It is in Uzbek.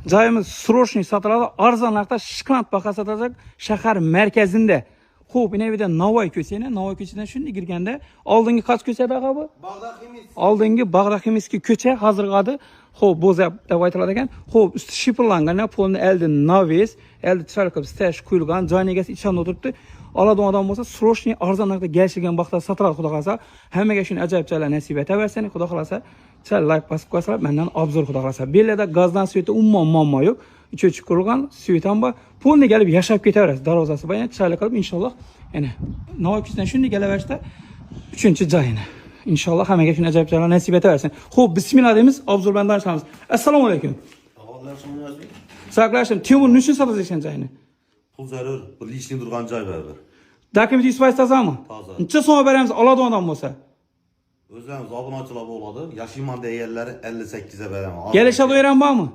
Joyimiz srochniy sotiladi. Arzon narxda Shikant baqa sotacak shahar markazida. Xo'p, ina bu yerda Navoiy ko'chasi, Navoiy ko'chasidan shunday kirganda oldingi qaysi ko'cha baqa bu? Oldingi Bag'raqimiskiy ko'cha hozirg'adi. Xo'p, bo'zab deb aytiladi ekan. Xo'p, usti shipirlangan, polni eldi naves, eldi chiroyli stash qo'yilgan, joyni egasi ichida o'tiribdi. Oladigan odam bo'lsa, srochniy arzon narxda kelishgan vaqtda sotiladi, xudo xolasa. Hammaga shuni ajoyib joylar nasib etaversin, xudo xolasa. Chiroyli like bosib qo'ysalar, mendan obzor, xudo xolasa. Belada gazdan sveti umuman muammo yo'q. Ichi qurilgan, sveti ham bor. Polni kelib yashab ketaverasiz. Darvozasi bilan chiroyli qilib inshaalloh. Yana Navoiy ko'chasidan shunday kelaverishda 3-joyini. İnşallah hammaga shuni ajoyib joylar nasib etaversin. Xo'p, bismillah deymiz, obzor bilan boshlaymiz. Assalomu alaykum. Saqlashim, Timur nechun sotasiz joyini? Pul zarur, bu lishni turgan joy baribir. Dokument isbot tozami? Toza. Necha so'm beramiz oladigan odam bo'lsa? O'zimiz obunachilar bo'ladi. Yashayman deganlari 58 ga beraman. Kelishadi o'yran bormi?